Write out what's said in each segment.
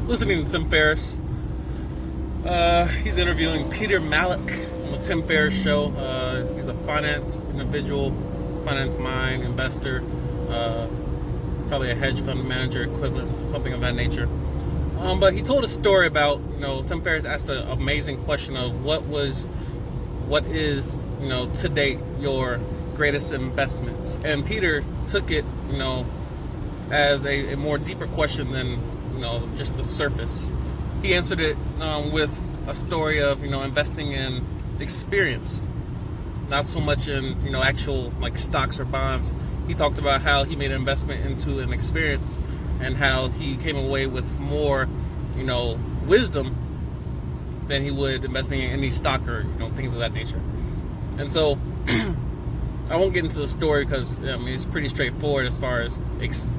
listening to Tim Ferriss. He's interviewing Peter Malik on the Tim Ferriss show. He's a finance individual, finance mind, investor, probably a hedge fund manager equivalent, something of that nature. But he told a story about, Tim Ferriss asked an amazing question of what is, to date your greatest investment. And Peter took it, as a more deeper question than, just the surface. He answered it with a story of, investing in experience, not so much in, actual like stocks or bonds. He talked about how he made an investment into an experience and how he came away with more, wisdom than he would investing in any stock or, things of that nature. And so I won't get into the story because it's pretty straightforward as far as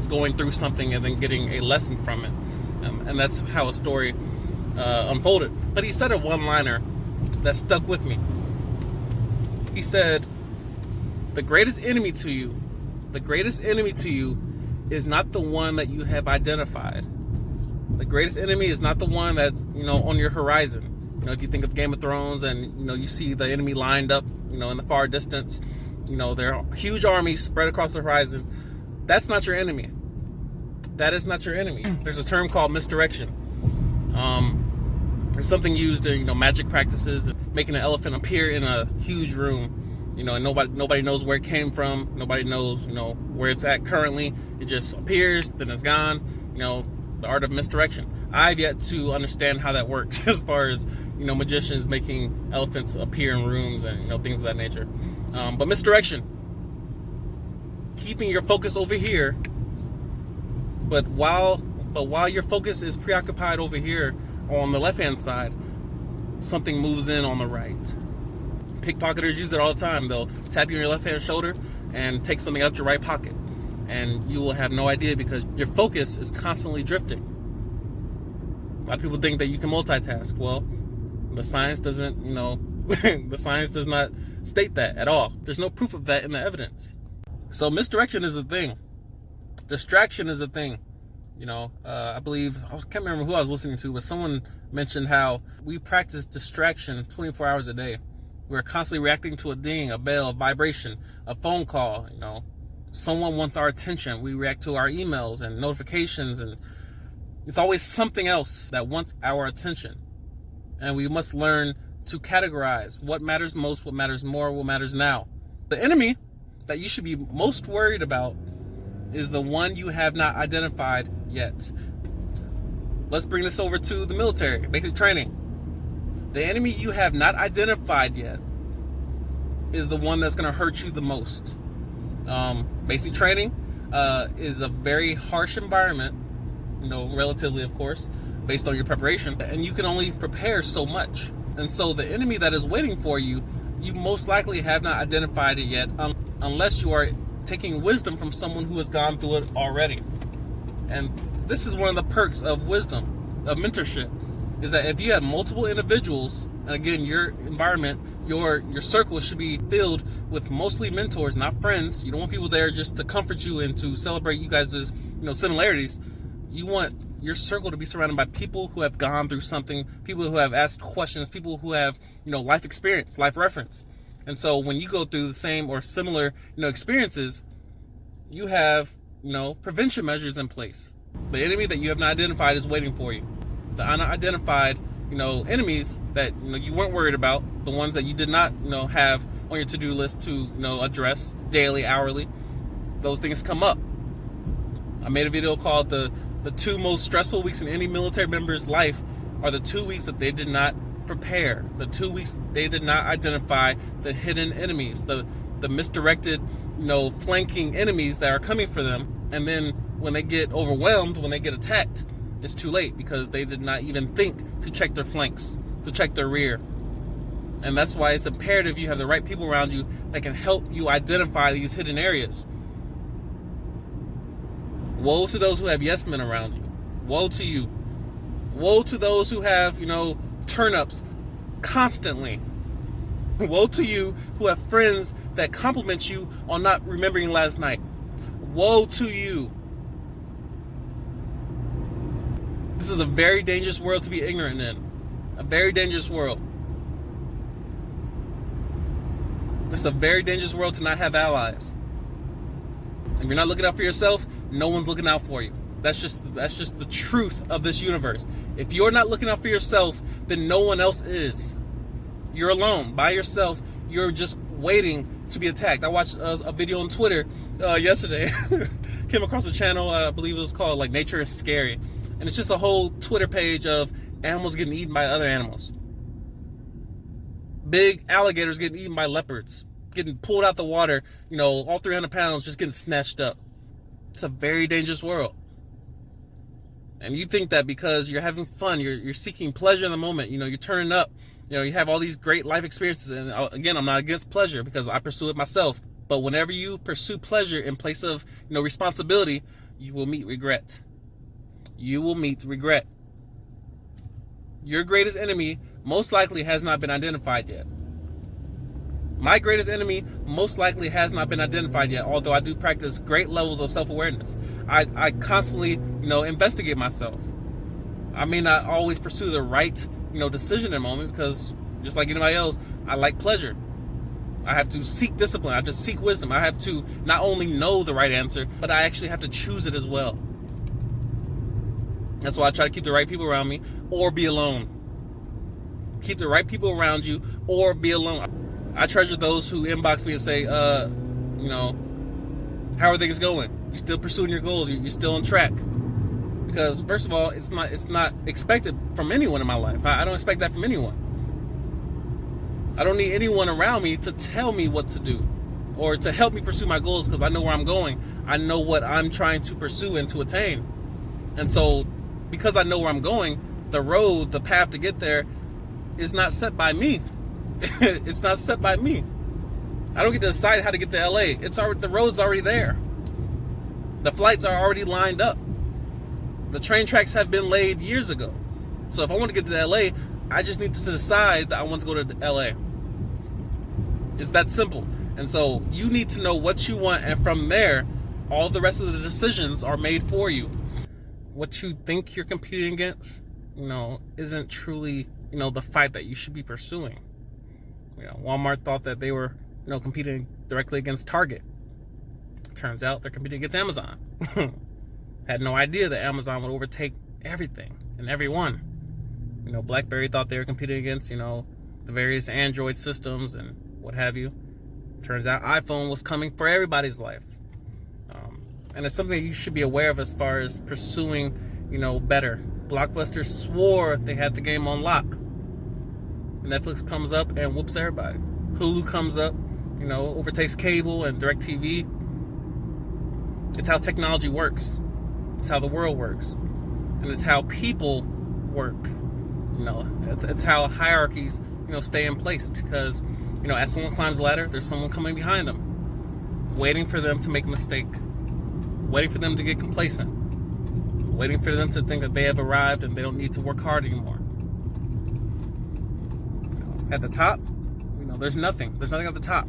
going through something and then getting a lesson from it. And that's how a story unfolded. But he said a one-liner that stuck with me. He said, the greatest enemy to you is not the one that you have identified. The greatest enemy is not the one that's, on your horizon. If you think of Game of Thrones and, you see the enemy lined up, in the far distance, there are huge armies spread across the horizon. That's not your enemy. That is not your enemy. There's a term called misdirection. It's something used in, magic practices, making an elephant appear in a huge room, and nobody knows where it came from. Nobody knows, where it's at currently. It just appears, then it's gone. The art of misdirection. I've yet to understand how that works as far as, magicians making elephants appear in rooms and, things of that nature. But misdirection, keeping your focus over here, but while your focus is preoccupied over here on the left-hand side, something moves in on the right. Pickpocketers use it all the time. They'll tap you on your left-hand shoulder and take something out your right pocket. And you will have no idea because your focus is constantly drifting. A lot of people think that you can multitask. Well, the science doesn't, the science does not state that at all. There's no proof of that in the evidence. So misdirection is a thing. Distraction is a thing. I believe, can't remember who I was listening to, but someone mentioned how we practice distraction 24 hours a day. We're constantly reacting to a ding, a bell, a vibration, a phone call, someone wants our attention. We react to our emails and notifications, and it's always something else that wants our attention. And we must learn to categorize what matters most, what matters more, what matters now. The enemy that you should be most worried about is the one you have not identified yet. Let's bring this over to the military, basic training. The enemy you have not identified yet is the one that's going to hurt you the most. Basic training is a very harsh environment, relatively, of course, based on your preparation, and you can only prepare so much. And so the enemy that is waiting for you, you most likely have not identified it yet, unless you are taking wisdom from someone who has gone through it already. And this is one of the perks of wisdom, of mentorship, is that if you have multiple individuals, and again, your environment, your circle should be filled with mostly mentors, not friends. You don't want people there just to comfort you and to celebrate you guys' similarities. You want your circle to be surrounded by people who have gone through something, people who have asked questions, people who have, life experience, life reference. And so when you go through the same or similar, experiences, you have, prevention measures in place. The enemy that you have not identified is waiting for you. The unidentified, enemies that, you weren't worried about, the ones that you did not, have on your to-do list to, address daily, hourly, those things come up. I made a video called the 2 most stressful weeks in any military member's life are the 2 weeks that they did not prepare, the 2 weeks they did not identify the hidden enemies, the misdirected, flanking enemies that are coming for them. And then when they get overwhelmed, when they get attacked, it's too late because they did not even think to check their flanks, to check their rear. And that's why it's imperative you have the right people around you that can help you identify these hidden areas. Woe to those who have yes men around you. Woe to you. Woe to those who have, turn-ups constantly. Woe to you who have friends that compliment you on not remembering last night. Woe to you. This is a very dangerous world to be ignorant in. A very dangerous world. It's a very dangerous world to not have allies. If you're not looking out for yourself, no one's looking out for you. That's just the truth of this universe. If you're not looking out for yourself, then no one else is. You're alone, by yourself. You're just waiting to be attacked. I watched a video on Twitter yesterday. Came across a channel, I believe it was called like Nature is Scary. And it's just a whole Twitter page of animals getting eaten by other animals. Big alligators getting eaten by leopards. Getting pulled out the water, all 300 pounds just getting snatched up. It's a very dangerous world. And you think that because you're having fun, you're seeking pleasure in the moment, you're turning up, you have all these great life experiences. And again, I'm not against pleasure because I pursue it myself. But whenever you pursue pleasure in place of, responsibility, you will meet regret. You will meet regret. Your greatest enemy most likely has not been identified yet. My greatest enemy most likely has not been identified yet, although I do practice great levels of self-awareness. I constantly, investigate myself. I may not always pursue the right, decision in the moment because just like anybody else, I like pleasure. I have to seek discipline. I have to seek wisdom. I have to not only know the right answer, but I actually have to choose it as well. That's why I try to keep the right people around me or be alone. Keep the right people around you or be alone. I treasure those who inbox me and say, how are things going? You still pursuing your goals? You still on track? Because first of all, it's not expected from anyone in my life. I don't expect that from anyone. I don't need anyone around me to tell me what to do or to help me pursue my goals because I know where I'm going. I know what I'm trying to pursue and to attain. And so because I know where I'm going, the path to get there is not set by me. It's not set by me. I don't get to decide how to get to LA. The road's already there. The flights are already lined up. The train tracks have been laid years ago. So if I want to get to LA, I just need to decide that I want to go to LA. It's that simple. And so you need to know what you want, and from there, all the rest of the decisions are made for you. What you think you're competing against, isn't truly, the fight that you should be pursuing. Walmart thought that they were, competing directly against Target. Turns out they're competing against Amazon. Had no idea that Amazon would overtake everything and everyone. BlackBerry thought they were competing against, the various Android systems and what have you. Turns out iPhone was coming for everybody's life. And it's something that you should be aware of as far as pursuing, better. Blockbuster swore they had the game on lock. Netflix comes up and whoops everybody. Hulu comes up, overtakes cable and DirecTV. It's how technology works. It's how the world works. And it's how people work. It's how hierarchies, stay in place because, as someone climbs the ladder, there's someone coming behind them, waiting for them to make a mistake, waiting for them to get complacent, waiting for them to think that they have arrived and they don't need to work hard anymore. At the top, there's nothing. There's nothing at the top.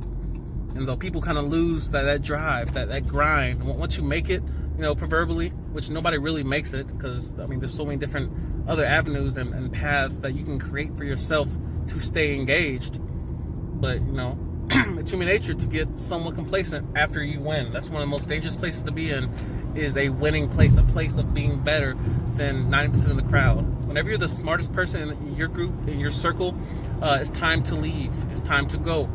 And so people kind of lose that drive, that grind. And once you make it, proverbially, which nobody really makes it because, there's so many different other avenues and paths that you can create for yourself to stay engaged. But, it's human nature to get somewhat complacent after you win. That's one of the most dangerous places to be in, is a winning place, a place of being better than 90% of the crowd. Whenever you're the smartest person in your group, in your circle, it's time to leave. It's time to go.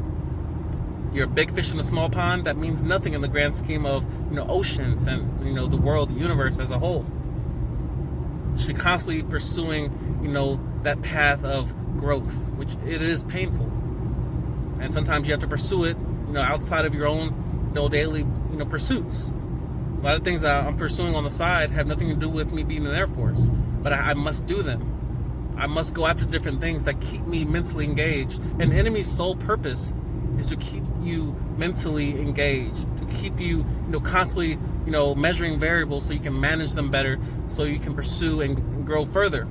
You're a big fish in a small pond. That means nothing in the grand scheme of, oceans and, the world, the universe as a whole. You should be constantly pursuing, that path of growth, which it is painful. And sometimes you have to pursue it, outside of your own, daily, pursuits. A lot of things that I'm pursuing on the side have nothing to do with me being in the Air Force, but I must do them. I must go after different things that keep me mentally engaged. An enemy's sole purpose is to keep you mentally engaged, to keep you, constantly, measuring variables so you can manage them better, so you can pursue and grow further.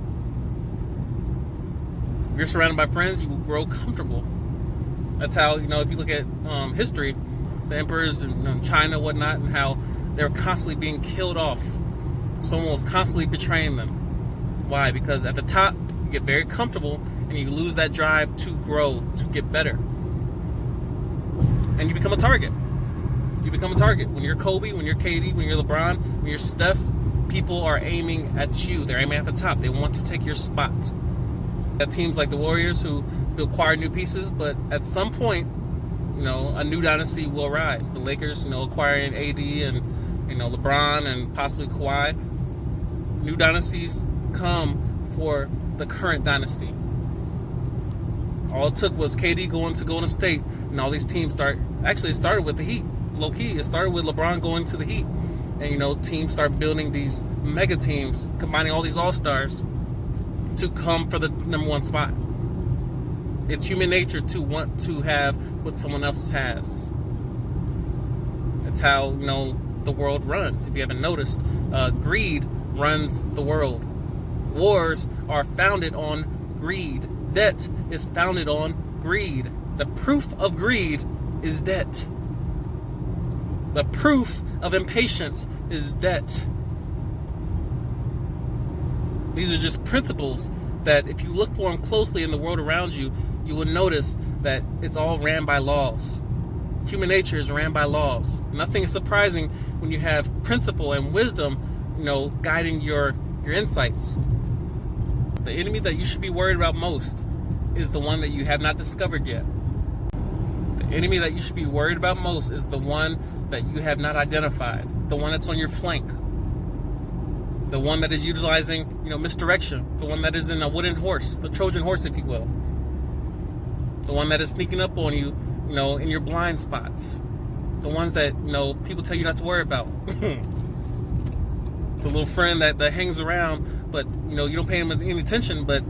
If you're surrounded by friends, you will grow comfortable. That's how, if you look at history, the emperors in China, whatnot, and how they were constantly being killed off. Someone was constantly betraying them. Why? Because at the top, you get very comfortable and you lose that drive to grow, to get better. And you become a target. You become a target. When you're Kobe, when you're KD, when you're LeBron, when you're Steph, people are aiming at you. They're aiming at the top. They want to take your spot. At teams like the Warriors who acquire new pieces, but at some point, a new dynasty will rise. The Lakers, acquiring AD and, LeBron and possibly Kawhi. New dynasties come for the current dynasty. All it took was KD going to Golden State, and all these teams it started with the Heat. Low key, it started with LeBron going to the Heat. And, teams start building these mega teams, combining all these all-stars to come for the number one spot. It's human nature to want to have what someone else has. That's how, the world runs. If you haven't noticed, greed runs the world. Wars are founded on greed. Debt is founded on greed. The proof of greed is debt. The proof of impatience is debt. These are just principles that if you look for them closely in the world around you, you will notice that it's all ran by laws. Human nature is ran by laws. Nothing is surprising when you have principle and wisdom, guiding your insights. The enemy that you should be worried about most is the one that you have not discovered yet. The enemy that you should be worried about most is the one that you have not identified. The one that's on your flank. The one that is utilizing, misdirection. The one that is in a wooden horse, the Trojan horse, if you will. The one that is sneaking up on you, in your blind spots. The ones that, people tell you not to worry about. The little friend that hangs around, but, you don't pay him any attention, but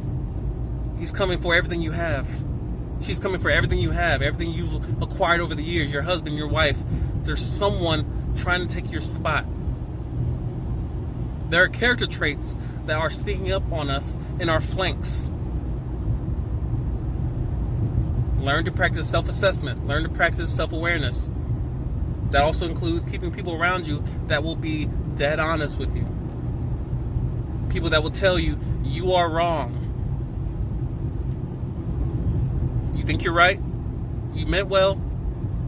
he's coming for everything you have. She's coming for everything you have, everything you've acquired over the years, your husband, your wife. There's someone trying to take your spot. There are character traits that are sneaking up on us in our flanks. Learn to practice self-assessment. Learn to practice self-awareness. That also includes keeping people around you that will be dead honest with you. People that will tell you, you are wrong. You think you're right? You meant well?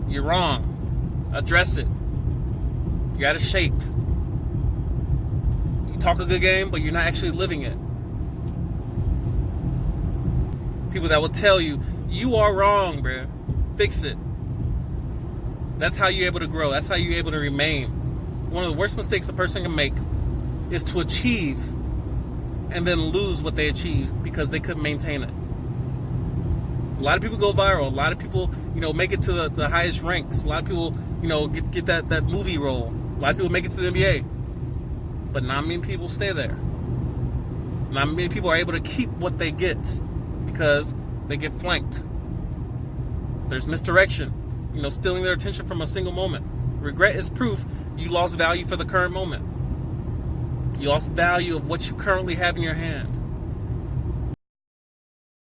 You're wrong. Address it. You're out of shape. You talk a good game, but you're not actually living it. People that will tell you, you are wrong, bruh. Fix it. That's how you're able to grow. That's how you're able to remain. One of the worst mistakes a person can make is to achieve and then lose what they achieved because they couldn't maintain it. A lot of people go viral. A lot of people, make it to the highest ranks. A lot of people, get that movie role. A lot of people make it to the NBA. But not many people stay there. Not many people are able to keep what they get because they get flanked. There's misdirection, stealing their attention from a single moment. Regret is proof you lost value for the current moment. You lost value of what you currently have in your hand.